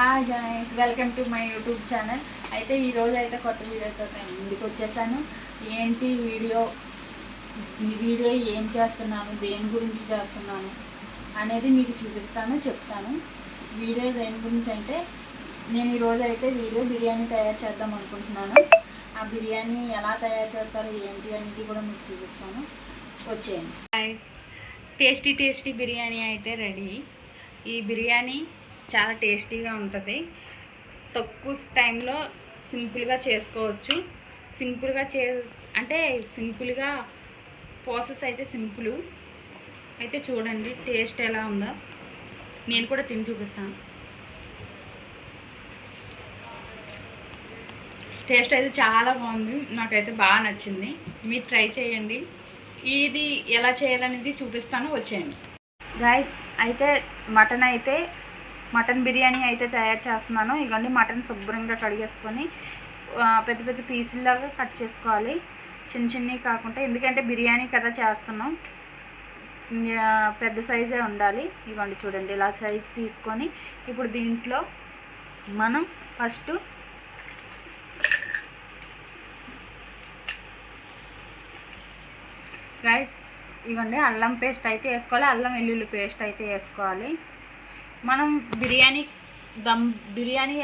Hi guys, welcome to my YouTube channel. అయితే ఈరోజు అయితే కొత్త వీడియోతో నేను ముందుకు వచ్చేసాను. ఏంటి వీడియో ఏం చేస్తున్నాను, దేని గురించి చేస్తున్నాను అనేది మీకు చూపిస్తాను, చెప్తాను. వీడియో దేని గురించి అంటే నేను ఈరోజు అయితే బిర్యానీ తయారు చేద్దాం అనుకుంటున్నాను. ఆ బిర్యానీ ఎలా తయారు చేస్తారో ఏంటి అనేది కూడా మీకు చూపిస్తాను. వచ్చేయండి గైస్. టేస్టీ బిర్యానీ అయితే రెడీ. ఈ బిర్యానీ చాలా టేస్టీగా ఉంటుంది. తక్కువ టైంలో సింపుల్గా చేసుకోవచ్చు. సింపుల్గా ప్రాసెస్ అయితే సింపుల్. అయితే చూడండి టేస్ట్ ఎలా ఉందో. నేను కూడా తిని చూపిస్తాను. టేస్ట్ అయితే చాలా బాగుంది, నాకైతే బాగా నచ్చింది. మీరు ట్రై చేయండి. ఇది ఎలా చేయాలనేది చూపిస్తాను, వచ్చేయండి గాయస్. అయితే మటన్ బిర్యానీ అయితే తయారు చేస్తున్నాను. ఇగోండి, మటన్ శుభ్రంగా కడిగేసుకొని పెద్ద పెద్ద పీసుల్లాగా కట్ చేసుకోవాలి. చిన్నవి కాకుండా, ఎందుకంటే బిర్యానీ కదా చేస్తున్నాం, పెద్ద సైజే ఉండాలి. ఇగోండి చూడండి, ఇలా సైజ్ తీసుకొని ఇప్పుడు దీంట్లో మనం ఫస్ట్ గైస్ ఇగోండి అల్లం పేస్ట్ అయితే వేసుకోవాలి. అల్లం వెల్లుల్లి పేస్ట్ అయితే వేసుకోవాలి. మనం బిర్యానీ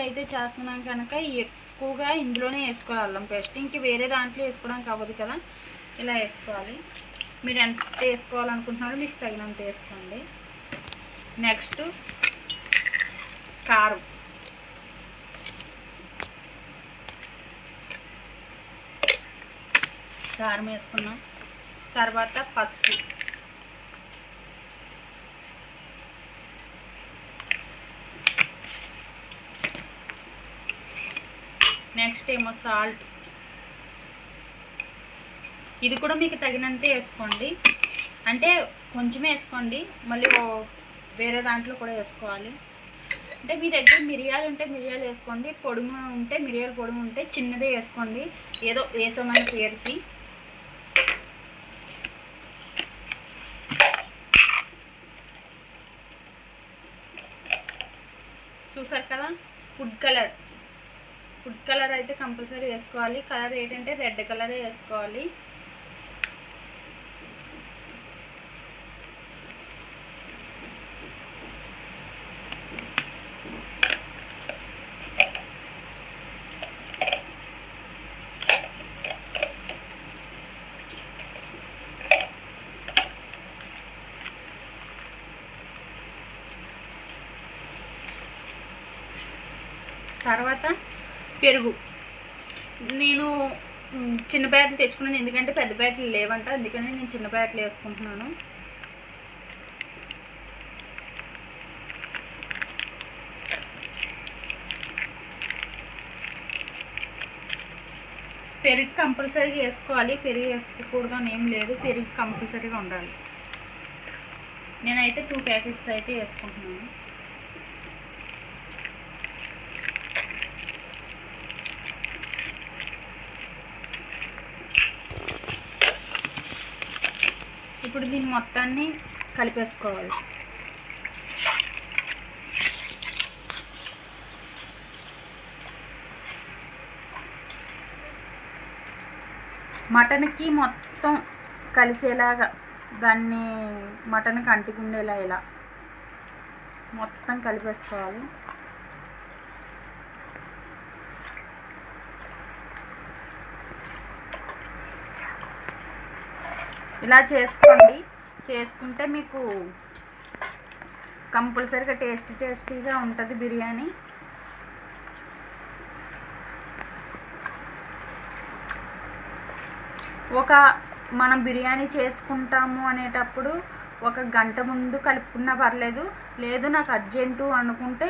అయితే చేస్తున్నాం కనుక ఎక్కువగా ఇందులోనే వేసుకోవాలి అల్లం పేస్ట్. ఇంక వేరే దాంట్లో వేసుకోవడానికి అవ్వదు కదా, ఇలా వేసుకోవాలి. మీరు ఎంత వేసుకోవాలనుకుంటున్నారో మీకు తగినంత వేసుకోండి. నెక్స్ట్ కారం వేసుకున్నాం. తర్వాత పసుపు, నెక్స్ట్ ఏమో సాల్ట్. ఇది కూడా మీకు తగినంతే వేసుకోండి, అంటే కొంచెమే వేసుకోండి. మళ్ళీ వేరే దాంట్లో కూడా వేసుకోవాలి. అంటే మీ దగ్గర మిరియాలు ఉంటే మిరియాలు వేసుకోండి, పొడుము ఉంటే మిరియాల పొడుము ఉంటే చిన్నదే వేసుకోండి, ఏదో వేసామన్న పేరుకి. చూసారు కదా, ఫుడ్ కలర్ అయితే కంపల్సరీ వేసుకోవాలి. కలర్ ఏంటంటే రెడ్ కలరే వేసుకోవాలి. తర్వాత పెరుగు. నేను చిన్న ప్యాకెట్లు తెచ్చుకున్నాను, ఎందుకంటే పెద్ద ప్యాకెట్లు లేవంట, అందుకని నేను చిన్న ప్యాకెట్లు వేసుకుంటున్నాను. పెరుగు కంపల్సరీగా వేసుకోవాలి. పెరుగు వేసుకోకూడదు అని ఏం లేదు, పెరుగు కంపల్సరీగా ఉండాలి. నేనైతే 2 ప్యాకెట్స్ అయితే వేసుకుంటున్నాను. ఇప్పుడు దీన్ని మొత్తాన్ని కలిపేసుకోవాలి. మటన్కి మొత్తం కలిసేలాగా, దాన్ని మటన్కి అంటుకుండేలా ఇలా మొత్తం కలిపేసుకోవాలి. ఇలా చేసుకోండి. చేసుకుంటే మీకు కంపల్సరీగా టేస్టీగా ఉంటుంది బిర్యానీ. మనం బిర్యానీ చేసుకుంటాము అనేటప్పుడు 1 గంట ముందు కలుపుకున్నా పర్లేదు. లేదు నాకు అర్జెంటు అనుకుంటే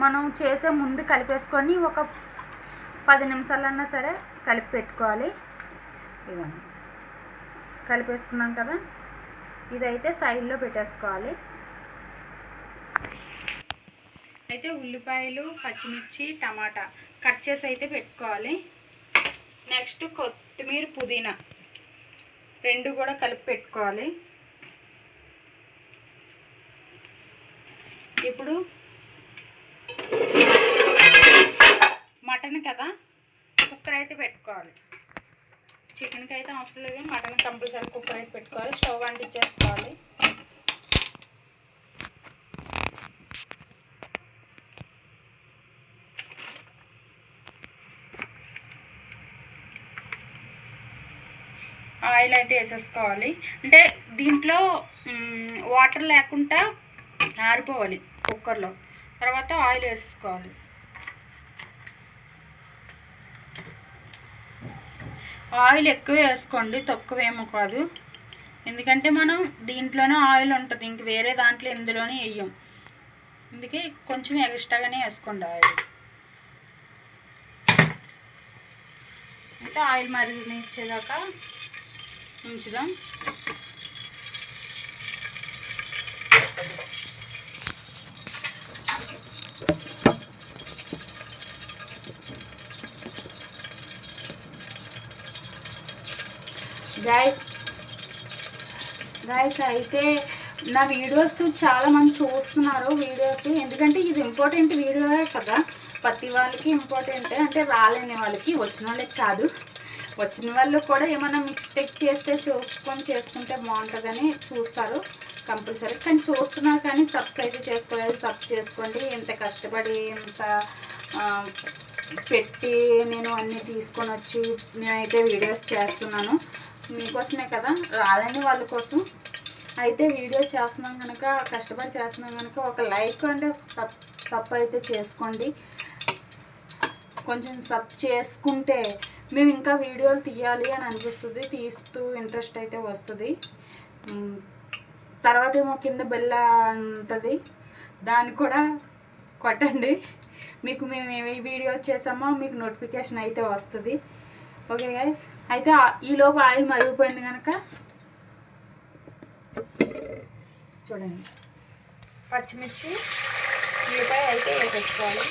మనం చేసే ముందు కలిపేసుకొని ఒక 10 నిమిషాలన్నా సరే కలిపి పెట్టుకోవాలి. ఇవన్నీ కలిపేసుకున్నాం కదా, ఇదైతే సైడ్లో పెట్టేసుకోవాలి. అయితే ఉల్లిపాయలు, పచ్చిమిర్చి, టమాటా కట్ చేసి అయితే పెట్టుకోవాలి. నెక్స్ట్ కొత్తిమీర, పుదీనా 2 కూడా కలిపి పెట్టుకోవాలి. ఇప్పుడు చికెన్ కదా, కుక్కర్ అయితే పెట్టుకోవాలి. చికెన్కి అయితే అవసరం లేదు, మటన్ కంపల్సరీ కుక్కర్ అయితే పెట్టుకోవాలి. స్టవ్ అంటించేసుకోవాలి. ఆయిల్ అయితే వేసేసుకోవాలి. అంటే దీంట్లో వాటర్ లేకుండా ఆరిపోవాలి కుక్కర్లో. తర్వాత ఆయిల్ వేసుకోవాలి. ఆయిల్ ఎక్కువ వేసుకోండి, తక్కువ ఏమో కాదు. ఎందుకంటే మనం దీంట్లోనే ఆయిల్ ఉంటుంది, ఇంక వేరే దాంట్లో ఇందులోనే వేయం. అందుకే కొంచెం ఎక్స్ట్రాగానే వేసుకోండి ఆయిల్. అంటే ఆయిల్ మరిగించేదాకా ఉంచుదాం. గైస్ అయితే నా వీడియోస్ చాలామంది చూస్తున్నారు వీడియోస్. ఎందుకంటే ఇది ఇంపార్టెంట్ వీడియో కదా, ప్రతి వాళ్ళకి ఇంపార్టెంట్. అంటే రాలేని వాళ్ళకి, వచ్చిన వాళ్ళకి కాదు, వచ్చిన వాళ్ళు కూడా ఏమైనా మిస్టేక్ చేస్తే చూసుకొని చేసుకుంటే బాగుంటుందని చూస్తారు కంపల్సరీ. కానీ చూస్తున్నారు కానీ సబ్స్క్రైబ్ చేసుకోలేదు. సబ్ చేసుకోండి. ఎంత కష్టపడి ఎంత పెట్టి నేను అన్నీ తీసుకొని వచ్చి నేనైతే వీడియోస్ చేస్తున్నాను మీకోసమే కదా, రాలేని వాళ్ళ కోసం. అయితే వీడియో చేస్తున్నాం కనుక, కష్టపడి చేస్తున్నాం కనుక ఒక లైక్ అంటే సబ్ అయితే చేసుకోండి. కొంచెం సబ్ చేసుకుంటే మేము ఇంకా వీడియోలు తీయాలి అని అనిపిస్తుంది, తీస్తూ ఇంట్రెస్ట్ అయితే వస్తుంది. తర్వాత ఏమో కింద బెల్ ఉంటుంది, దాన్ని కూడా కొట్టండి. మీకు మేము ఏ వీడియో చేసామో మీకు నోటిఫికేషన్ అయితే వస్తుంది. ఓకే గైస్, అయితే ఈలోపు ఆయిల్ మరిగిపోయింది కనుక చూడండి, పచ్చిమిర్చి ఉల్లిపాయ అయితే వేసేసుకోవాలి.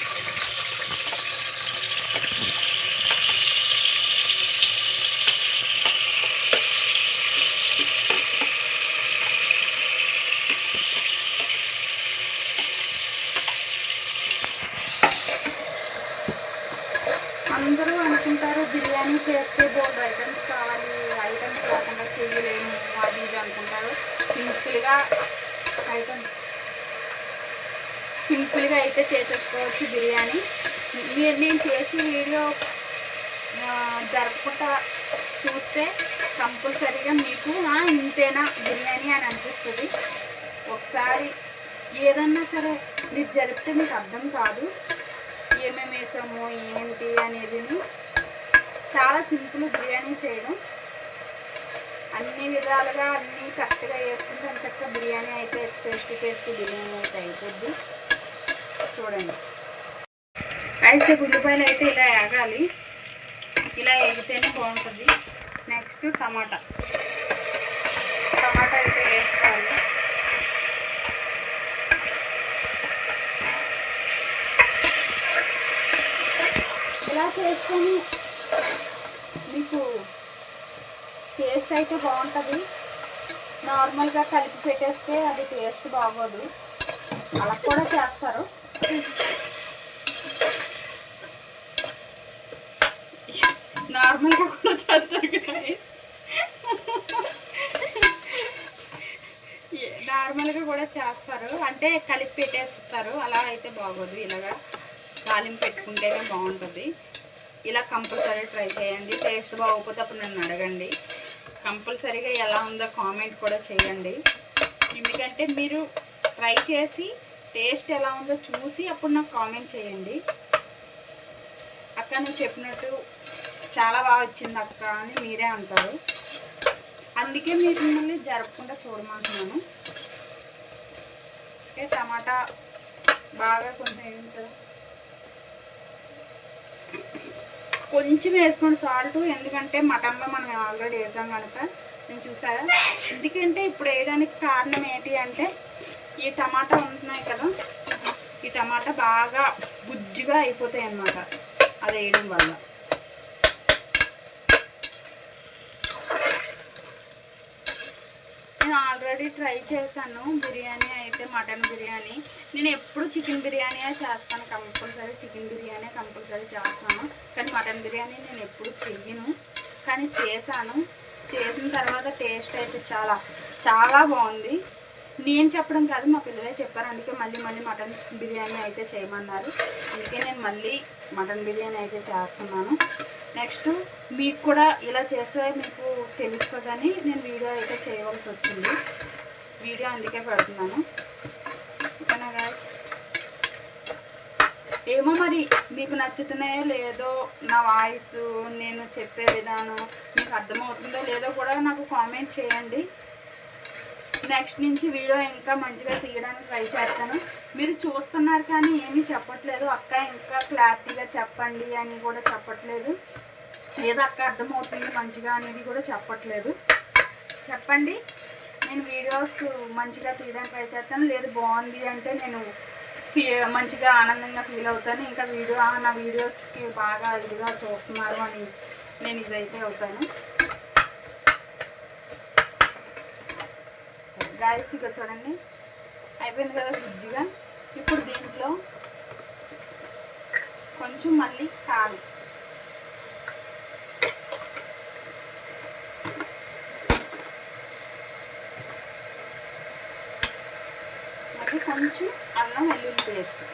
అందరూ అనుకుంటారు బిర్యానీ చేస్తే బోల్డ్ ఐటమ్స్ కావాలి, ఐటమ్స్ కాకుండా చేయలేము అది ఇది అనుకుంటారు. సింపుల్గా అయితే చేసేసుకోవచ్చు బిర్యానీ. నేను చేసి వీడియో జరగకుండా చూస్తే కంపల్సరీగా మీకు ఇంతేనా బిర్యానీ అని అనిపిస్తుంది. ఒకసారి ఏదన్నా సరే మీరు జరిపితే మీకు అర్థం కాదు ఏమేమి వేసాము ఏంటి అనేది. చాలా సింపుల్ బిర్యానీ చేయడం, అన్ని విధాలుగా అన్నీ కరెక్ట్గా వేసుకుంటే అని చక్కగా బిర్యానీ అయితే టేస్ట్ బిర్యానీ అయితే అయిపోద్ది. చూడండి అయితే ఉల్లిపాయలు అయితే ఇలా వేగాలి, ఇలా వేగితేనే బాగుంటుంది. నెక్స్ట్ టమాటా అయితే వేసుకోవాలి. ఇలా చేసుకొని మీకు టేస్ట్ అయితే బాగుంటుంది. నార్మల్గా కలిపి పెట్టేస్తే అది టేస్ట్ బాగోదు, అలా కూడా చేస్తారు. నార్మల్గా కూడా చేస్తారు కదా, నార్మల్గా కూడా చేస్తారు, అంటే కలిపి పెట్టేస్తారు. అలా అయితే బాగోదు, ఇలాగా తాలింపు పెట్టుకుంటేనే బాగుంటుంది. ఇలా కంపల్సరీ ట్రై చేయండి. టేస్ట్ బాగోకపోతే అప్పుడు నన్ను అడగండి. కంపల్సరీగా ఎలా ఉందో కామెంట్ కూడా చేయండి. ఎందుకంటే మీరు ట్రై చేసి టేస్ట్ ఎలా ఉందో చూసి అప్పుడు నాకు కామెంట్ చేయండి. అక్క నువ్వు చెప్పినట్టు చాలా బాగా వచ్చింది అక్క అని మీరే అంటారు. అందుకే మీరు మిమ్మల్ని జరపకుండా చూడమంటున్నాను. ఓకే, టమాటా బాగా కొంచెం ఏముంటుంది కొంచెం వేసుకోండి సాల్ట్. ఎందుకంటే మటన్లో మనం ఆల్రెడీ వేసాం కనుక. నేను చూసారా, ఎందుకంటే ఇప్పుడు వేయడానికి కారణం ఏంటి అంటే ఈ టమాటా ఉంటున్నాయి కదా, ఈ టమాటా బాగా గుజ్జుగా అయిపోతాయి అన్నమాట అది వేయడం వల్ల. నేను ఆల్రెడీ ట్రై చేశాను బిర్యానీ అయితే, మటన్ బిర్యానీ. నేను ఎప్పుడు చికెన్ బిర్యానీయే చేస్తాను, compulsory chicken biryani compulsory compulsory చేస్తాను. కానీ మటన్ బిర్యానీ నేను ఎప్పుడు చెయ్యను, కానీ చేశాను. చేసిన తర్వాత టేస్ట్ అయితే చాలా చాలా బాగుంది. నేను చెప్పడం కాదు, మా పిల్లలే చెప్పారు. అందుకే మళ్ళీ మటన్ బిర్యానీ అయితే చేయమన్నారు. అందుకే నేను మళ్ళీ మటన్ బిర్యానీ అయితే చేస్తున్నాను. నెక్స్ట్ మీకు కూడా ఇలా చేస్తే మీకు తెలుస్తుందని నేను వీడియో అయితే చేయవలసి వచ్చింది. వీడియో అందుకే పెడుతున్నాను. ఓకేనా? ఏమో మరి మీకు నచ్చుతున్నాయో లేదో, నా వాయిస్ నేను చెప్పే విధానం మీకు అర్థమవుతుందో లేదో కూడా నాకు కామెంట్ చేయండి. నెక్స్ట్ నుంచి వీడియో ఇంకా మంచిగా తీయడానికి ట్రై చేస్తాను. మీరు చూస్తున్నారు కానీ ఏమీ చెప్పట్లేదు, అక్క ఇంకా క్లారిటీగా చెప్పండి అని కూడా చెప్పట్లేదు, లేదా అక్క అర్థమవుతుంది మంచిగా అనేది కూడా చెప్పట్లేదు. చెప్పండి, నేను వీడియోస్ మంచిగా తీయడానికి ట్రై చేస్తాను. లేదు బాగుంది అంటే నేను మంచిగా ఆనందంగా ఫీల్ అవుతాను. ఇంకా నా వీడియోస్కి బాగా ఇదిగా చూస్తున్నారు అని నేను ఇదైతే అవుతాను. గాయస్ ఇక చూడండి అయిపోయింది కదా గుజ్జుగా. ఇప్పుడు దీంట్లో కొంచెం మళ్ళీ కారం, మళ్ళీ కొంచెం అల్లం వెల్లుల్లి పేస్ట్,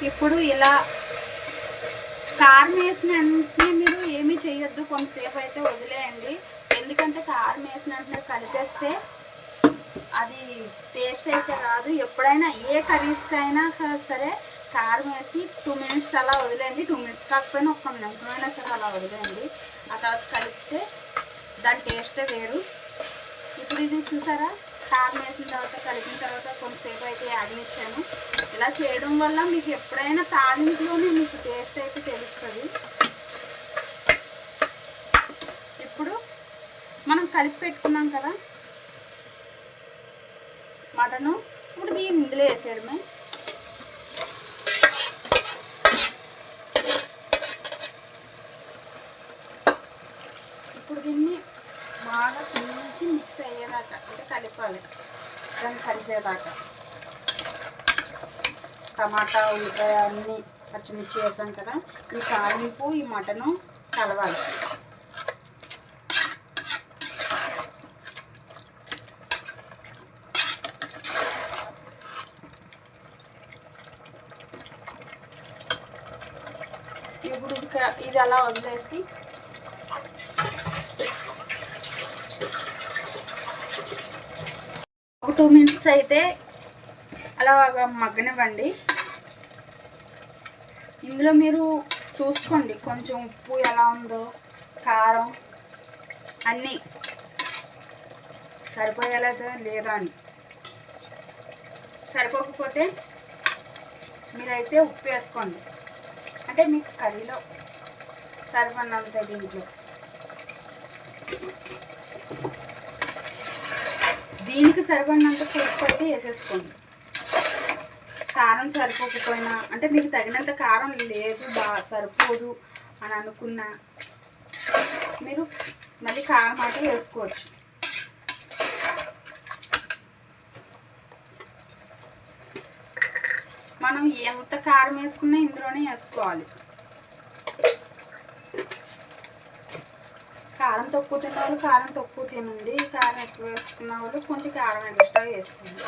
ఇప్పుడు ఇలా కారం వేసిన వెంటనే మీరు ఏమీ చేయొద్దు, కొంతసేపు అయితే వదిలేయండి. ఎందుకంటే కారం వేసిన వెంటనే కలిపేస్తే అది టేస్ట్ అయితే రాదు. ఎప్పుడైనా ఏ కర్రీస్కైనా సరే కారం వేసి 2 minutes అలా వదిలేయండి. 2 minutes కాకపోయినా 1 నిమిషం అయినా సరే అలా వదిలేయండి. ఆ తర్వాత కలిపితే దాని టేస్టే వేరు. ఇప్పుడు ఇది చూసారా, కారం వేసిన తర్వాత కలిపిన తర్వాత కొంతసేపు అయితే ఆగనిచ్చాను. ఇలా చేయడం వల్ల మీకు ఎప్పుడైనా తాలింపులోనే మీకు టేస్ట్ అయితే తెలుస్తుంది. ఇప్పుడు మనం కలిపి పెట్టుకున్నాం కదా మటను, ఇప్పుడు దీన్ని ఇందులో వేసేయడమే. ఇప్పుడు దీన్ని బాగా నుంచి మిక్స్ అయ్యేదాకా అంటే కలపాలి, దాన్ని కలిసేదాకా. టమాటా ఉల్లిపాయ అన్నీ పచ్చిమిర్చి వేసాం కదా, ఈ తాలింపు ఈ మటను కలవాలి. ఇప్పుడు ఇది అలా వదిలేసి ఒక 2 minutes అయితే అలా మగ్గనివ్వండి. ఇందులో మీరు చూసుకోండి కొంచెం ఉప్పు ఎలా ఉందో, కారం అన్నీ సరిపోయేలా లేదా అని. సరిపోకపోతే మీరైతే ఉప్పు వేసుకోండి, అంటే మీకు కర్రీలో సరిపడినంత. దీనికి సరిపడినంత ఉప్పు అయితే వేసేసుకోండి. కారం సరిపోకపోయినా, అంటే మీకు తగినంత కారం లేదు సరిపోదు అని అనుకున్నా మీరు మళ్ళీ కారం అయితే వేసుకోవచ్చు. మనం ఎంత కారం వేసుకున్నా ఇందులోనే వేసుకోవాలి. కారం తక్కువ తిన్న వాళ్ళు కారం తక్కువ తినండి, కారం ఎక్కువ వేసుకున్న వాళ్ళు కొంచెం కారం ఎక్స్ట్రా వేసుకోండి.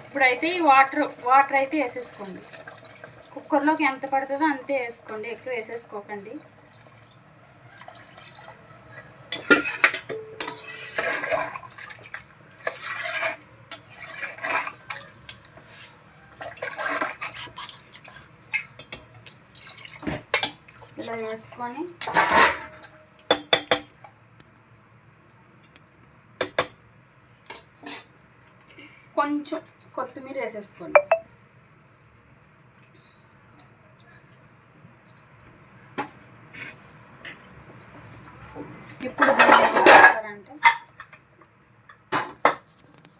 ఇప్పుడైతే ఈ వాటర్ అయితే వేసేసుకోండి. కుక్కర్లోకి ఎంత పడుతుందో అంతే వేసుకోండి, ఎక్కువ వేసేసుకోకండి. వేసుకొని కొంచెం కొత్తిమీర వేసేసుకోండి. ఇప్పుడు దీన్ని ఏం చేస్తారంటే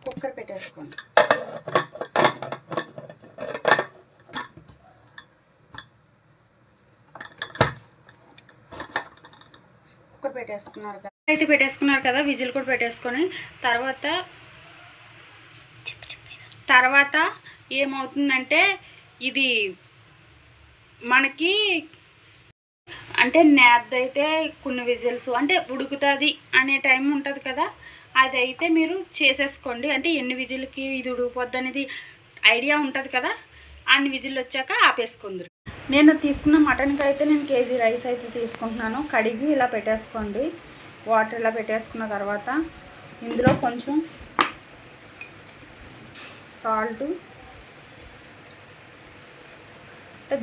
కుక్కర్ పెట్టేసుకోండి. కుక్కర్ పెట్టేసుకున్నారు కదా విజిల్ కూడా పెట్టేసుకొని తర్వాత ఏమవుతుందంటే ఇది మనకి అంటే నేద్దైతే కొన్ని విజిల్స్ అంటే ఉడుకుతుంది అనే టైం ఉంటుంది కదా, అది అయితే మీరు చేసేసుకోండి. అంటే ఎన్ని విజిల్కి ఇది ఉడికిపోద్ది అనేది ఐడియా ఉంటుంది కదా, అన్ని విజిల్ వచ్చాక ఆపేసుకుందరు. నేను తీసుకున్న మటన్కి అయితే నేను కేజీ రైస్ అయితే తీసుకుంటున్నాను. కడిగి ఇలా పెట్టేసుకోండి. వాటర్ ఇలా పెట్టేసుకున్న తర్వాత ఇందులో కొంచెం సాల్ట్,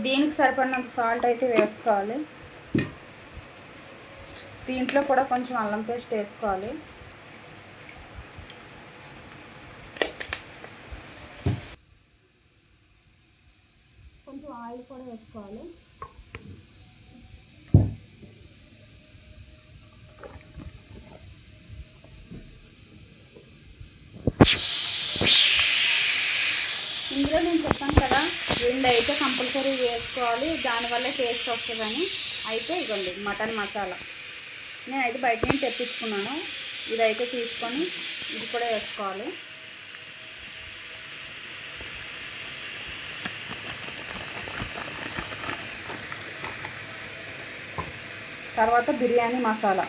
దీనికి సరిపడినంత సాల్ట్ అయితే వేసుకోవాలి. దీంట్లో కూడా కొంచెం అల్లం పేస్ట్ వేసుకోవాలి. కొంచెం ఆయిల్ కూడా వేసుకోవాలి. ఇందులో నేను చెప్పాను కదా, రెండు అయితే కంపల్సరీ వేసుకోవాలి, దానివల్ల టేస్ట్ వస్తుందని. అయితే ఇవ్వండి మటన్ మసాలా నేనైతే బయట నుంచి తెప్పించుకున్నాను. ఇదైతే తీసుకొని ఇది కూడా వేసుకోవాలి. తర్వాత బిర్యానీ మసాలా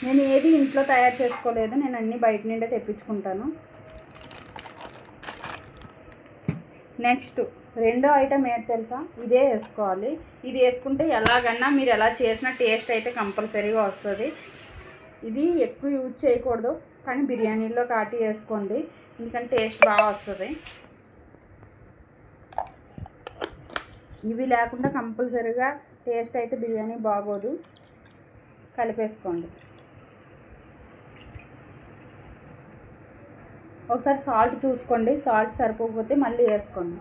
నేను ఏది ఇంట్లో తయారు చేసుకోలేదు, నేను అన్నీ బయట నుండే తెప్పించుకుంటాను. నెక్స్ట్ రెండో ఐటమ్ ఏంటి తెలుసా, ఇదే వేసుకోవాలి. ఇది వేసుకుంటే ఎలాగన్నా మీరు ఎలా చేసిన టేస్ట్ అయితే కంపల్సరీగా వస్తుంది. ఇది ఎక్కువ యూజ్ చేయకూడదు, కానీ బిర్యానీలో కాటి వేసుకోండి, ఎందుకంటే టేస్ట్ బాగా వస్తుంది. ఇవి లేకుండా కంపల్సరీగా టేస్ట్ అయితే బిర్యానీ బాగోదు. కలిపేసుకోండి. ఒకసారి సాల్ట్ చూసుకోండి, సాల్ట్ సరిపోకపోతే మళ్ళీ వేసుకోండి.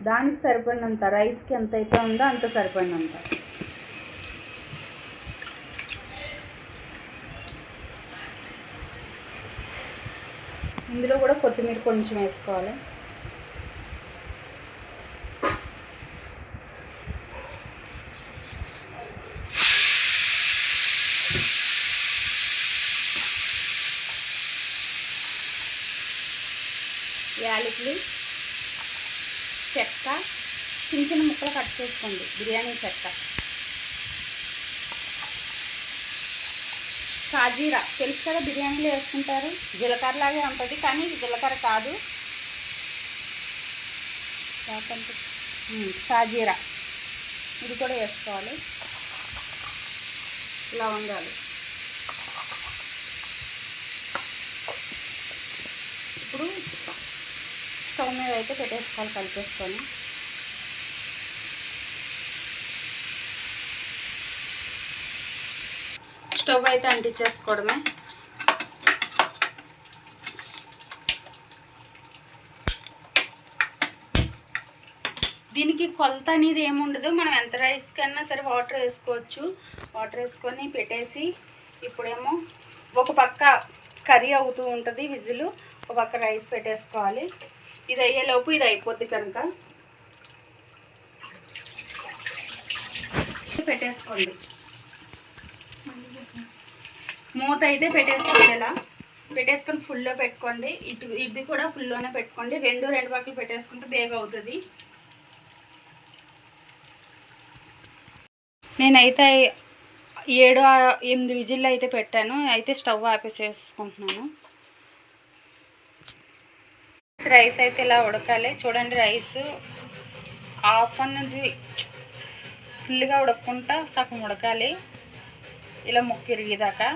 దానికి సరిపడినంత, రైస్కి ఎంత అయితే ఉందో అంత సరిపడినంత. ఇందులో కూడా కొత్తిమీర కొంచెం వేసుకోవాలి. యాలకులు, చెక్క చిన్న చిన్న ముక్కలు కట్ చేసుకోండి. బిర్యానీ చెక్క, సాజీరా తెలుసు కదా, బిర్యానీలో వేసుకుంటారు. జీలకర్రలాగే ఉంటుంది కానీ ఇది జీలకర్ర కాదు, సాజీరా. ఇది కూడా వేసుకోవాలి. లవంగాలు. ఇప్పుడు స్టవ్ మీద అయితే పెట్టేసుకోవాలి కలిపేసుకొని. స్టవ్ అయితే అంటించేసుకోవడమే. దీనికి కొలత అనేది ఏముండదు, మనం ఎంత రైస్ కన్నా సరే వాటర్ వేసుకోవచ్చు. వాటర్ వేసుకొని పెట్టేసి ఇప్పుడేమో ఒక పక్క కర్రీ అవుతూ ఉంటుంది విజిల్, ఒక పక్క రైస్ పెట్టేసుకోవాలి. ఇది అయ్యేలోపు ఇది అయిపోద్ది కనుక పెట్టేసుకోండి. మూత అయితే పెట్టేసుకోండి. ఇలా పెట్టేసుకొని ఫుల్లో పెట్టుకోండి. ఇది కూడా ఫుల్లోనే పెట్టుకోండి. రెండు పక్కలు పెట్టేసుకుంటే బేగా అవుతుంది. నేనైతే 7-8 విజిల్లు అయితే పెట్టాను. అయితే స్టవ్ ఆపేసేసుకుంటున్నాను. రైస్ అయితే ఇలా ఉడకాలి. చూడండి, రైస్ హాఫ్ అన్నది ఫుల్గా ఉడకకుండా సగం ఉడకాలి. ఇలా ముక్కు ఇరిగేదాకా.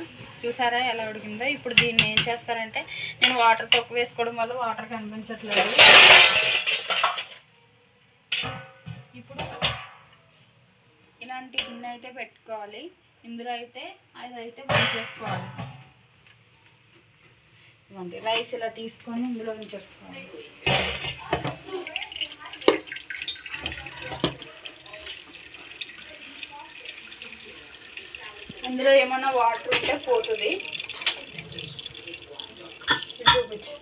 చూసారా ఎలా ఉడికిందో? ఇప్పుడు దీన్ని ఏం చేస్తారంటే, నేను వాటర్ తక్కువ వేసుకోవడం వల్ల వాటర్ కనిపించట్లేదు. ఇలాంటి గిన్నె అయితే పెట్టుకోవాలి. ఇందులో అయితే అదైతే బంద్ చేసుకోవాలి. ఇవ్వండి, రైస్ ఇలా తీసుకొని ఇందులో ఉంచేసుకోవాలి. ఇందులో ఏమన్నా వాటర్ ఉంటే పోతుంది. చూపించు,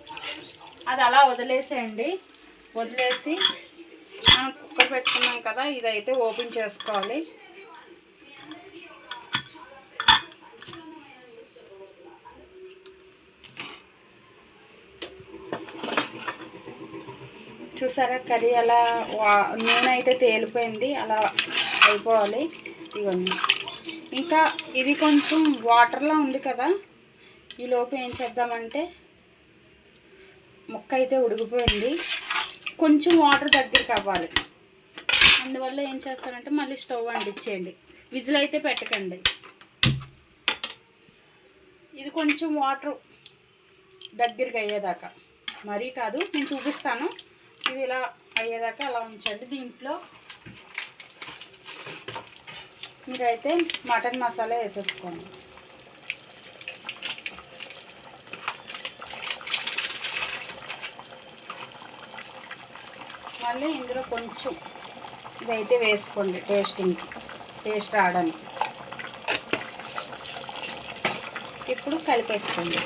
అది అలా వదిలేసేయండి. వదిలేసి మనం కుక్కర్ పెట్టుకున్నాం కదా, ఇదైతే ఓపెన్ చేసుకోవాలి. చూసారా కర్రీ అలా నూనె అయితే తేలిపోయింది, అలా అయిపోవాలి. ఇవన్నీ ఇంకా ఇది కొంచెం వాటర్లో ఉంది కదా, ఈలోపు ఏం చేద్దామంటే ముక్క అయితే ఉడికిపోయింది, కొంచెం వాటర్ దగ్గరికి అవ్వాలి. అందువల్ల ఏం చేస్తారంటే మళ్ళీ స్టవ్ అంటించేయండి, విజిల్ అయితే పెట్టకండి. ఇది కొంచెం వాటర్ దగ్గరికి అయ్యేదాకా, మరీ కాదు, నేను చూపిస్తాను. ఇది ఇలా అయ్యేదాకా అలా ఉంచండి. దీంట్లో మీరైతే మటన్ మసాలా వేసేసుకోండి. మళ్ళీ ఇందులో కొంచెం ఇదైతే వేసుకోండి, టేస్ట్ రావడానికి. ఇప్పుడు కలిపేసుకోండి.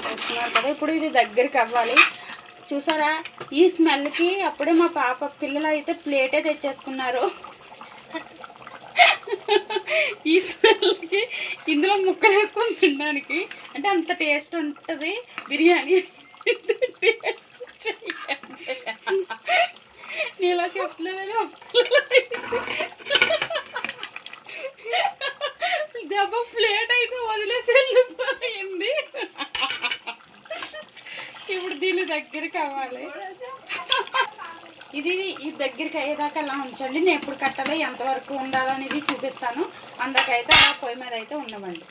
వేస్తున్నారు కదా, ఇప్పుడు ఇది దగ్గరికి అవ్వాలి. చూసారా, ఈ స్మెల్కి అప్పుడే మా పిల్లలు అయితే ప్లేటే తెచ్చేసుకున్నారు. ఈ స్మెల్కి ఇందులో ముక్కలు వేసుకొని తినడానికి, అంటే అంత టేస్ట్ ఉంటుంది బిర్యానీ. నేను ఇలా చెప్పలేదు, దెబ్బ ప్లేట్ అయితే వదిలేసి వెళ్ళిపోయింది. ఇప్పుడు దీని దగ్గరికి అవ్వాలి. ఇది దగ్గరికి అయ్యేదాకా అలా ఉంచండి. నేను ఎప్పుడు కట్టాలో ఎంతవరకు ఉండాలనేది చూపిస్తాను. అందుకైతే అలా పొయ్యి మీద అయితే ఉండమండి.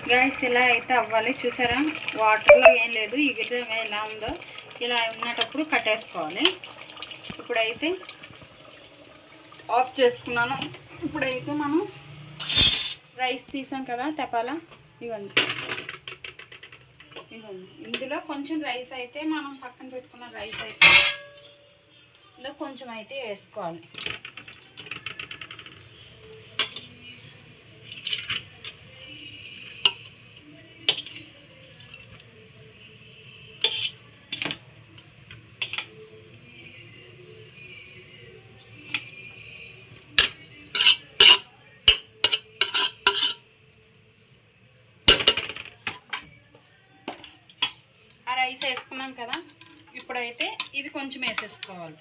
గ్యాస్ ఇలా అయితే అవ్వాలి. చూసారా, వాటర్లో ఏం లేదు, ఎగిరి ఎలా ఉందో ఇలా ఉన్నప్పుడు కట్టేసుకోవాలి. ఇప్పుడైతే ఆఫ్ చేసుకున్నాను. ఇప్పుడైతే మనం రైస్ తీసాం కదా తెపాల, ఇవ్వండి. ఇందులో కొంచెం రైస్ అయితే మనం పక్కన పెట్టుకున్న రైస్ అయితే ఇందులో కొంచెం అయితే వేసుకోవాలి. రైస్ వేసుకున్నాం కదా, ఇప్పుడైతే ఇది కొంచెం వేసేసుకోవాలి.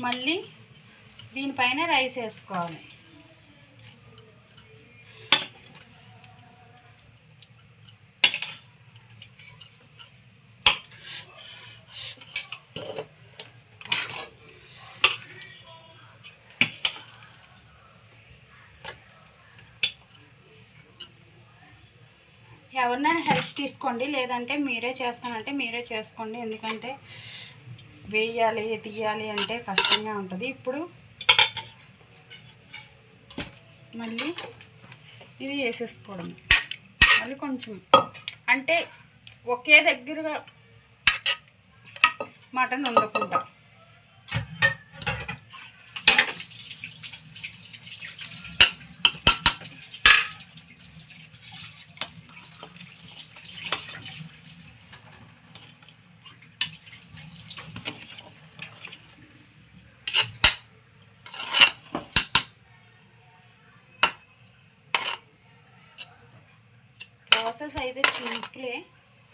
మళ్ళీ దీనిపైన రైస్ వేసుకోవాలి. ఎవరినైనా హెల్ప్ తీసుకోండి, లేదంటే మీరే చేస్తానంటే మీరే చేసుకోండి. ఎందుకంటే వేయాలి తీయాలి అంటే కష్టంగా ఉంటుంది. ఇప్పుడు మళ్ళీ ఇది వేసేసుకోవడం, మళ్ళీ కొంచెం అంటే ఒకే దగ్గరగా మటన్ ఉండకుండా. ప్రాసెస్ అయితే సింపులే,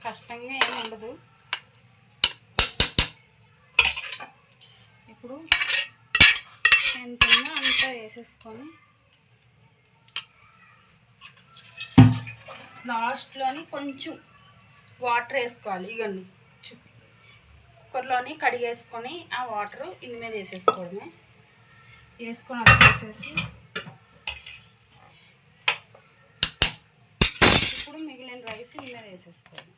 కష్టంగా ఏమి ఉండదు. ఇప్పుడు ఎంత ఉందో అంతా వేసేసుకొని లాస్ట్లోని కొంచెం వాటర్ వేసుకోవాలి. ఇగండి కుక్కర్లోని కడిగేసుకొని ఆ వాటర్ ఇందు మీద వేసేసుకోవడమే. వేసుకొని వచ్చేసేసి ఇప్పుడు మిగిలిన రైస్ ఇందు మీద వేసేసుకోవాలి.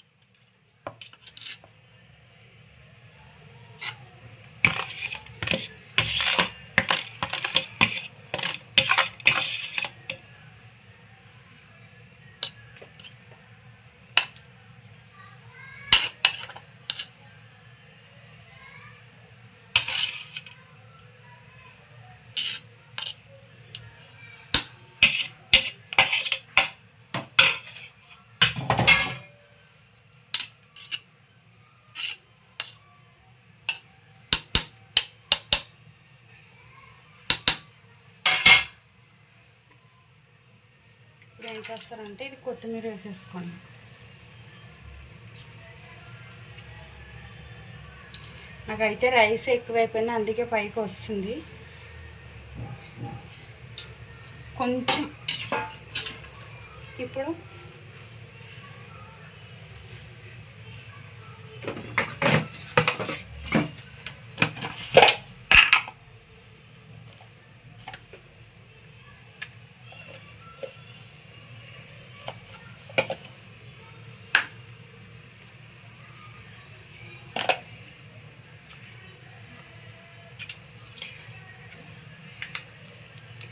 ఇప్పుడు ఏం చేస్తారంటే ఇది కొత్తిమీర వేసేసుకోండి. నాకైతే రైస్ ఎక్కువైపోయింది, అందుకే పైకి వస్తుంది. కొంచెం ఇప్పుడు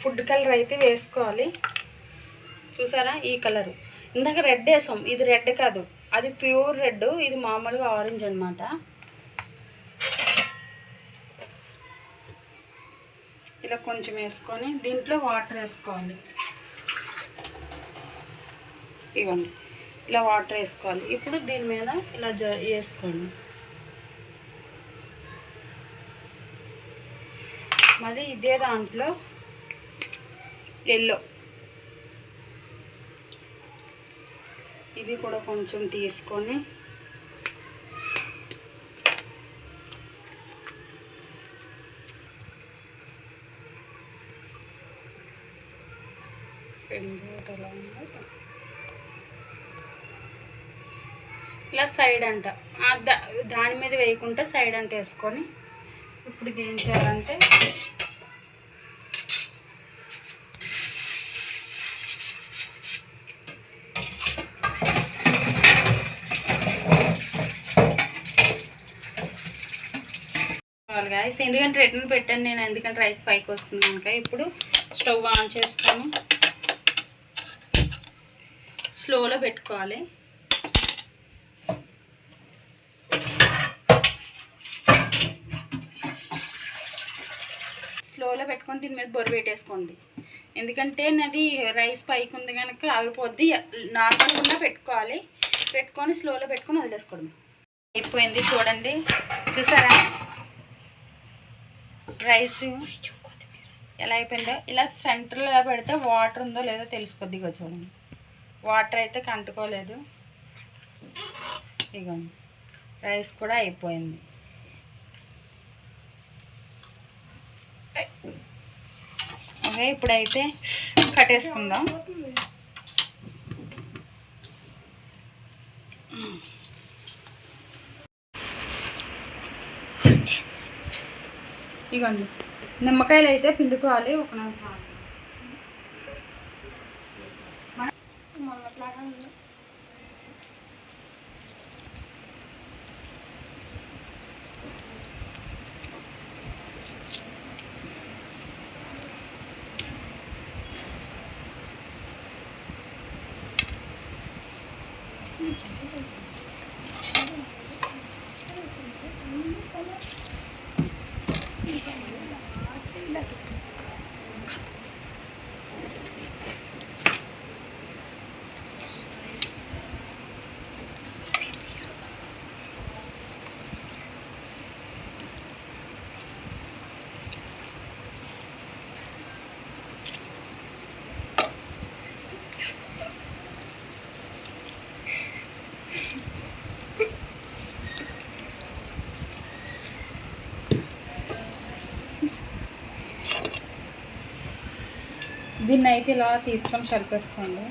ఫుడ్ కలర్ అయితే వేసుకోవాలి. చూసారా ఈ కలరు, ఇందాక రెడ్ వేసాం, ఇది రెడ్ కాదు, అది ప్యూర్ రెడ్, ఇది మామూలుగా ఆరెంజ్ అనమాట. ఇలా కొంచెం వేసుకొని దీంట్లో వాటర్ వేసుకోవాలి. ఇవ్వండి ఇలా వాటర్ వేసుకోవాలి. ఇప్పుడు దీని మీద ఇలా వేసుకోండి. మళ్ళీ ఇదే దాంట్లో ఎల్లో ఇది కూడా కొంచెం తీసుకొని ఇలా సైడ్ అంట దాని మీద వేయకుండా సైడ్ అంట వేసుకొని ఇప్పుడు ఇది ఏం చేయాలంటే గాయస్, ఎందుకంటే రిటర్న్ పెట్టాను నేను, ఎందుకంటే రైస్ పైకి వస్తుంది కనుక. ఇప్పుడు స్టవ్ ఆన్ చేసుకొని స్లోలో పెట్టుకోవాలి. స్లోలో పెట్టుకొని దీని మీద బొర్రు పెట్టేసుకోండి. ఎందుకంటే నాది రైస్ పైకి ఉంది కనుక ఆగిపోద్ది. నార్మల్గా పెట్టుకోవాలి. పెట్టుకొని స్లోలో పెట్టుకొని వదిలేసుకోవడం. అయిపోయింది చూడండి, చూసారా రైస్ ఎలా అయిపోయిందో. ఇలా సెంటర్లో పెడితే వాటర్ ఉందో లేదో తెలిసిపోద్దిగా. చూడండి వాటర్ అయితే కంటుకోలేదు. ఇగోండి రైస్ కూడా అయిపోయింది. ఓకే, ఇప్పుడైతే కట్టేసుకుందాం. ఇగోండి నిమ్మకాయలు అయితే పిండుకోవాలి. ఒక దీన్ని అయితే ఇలా తీసుకొని కలిపేసుకోండి.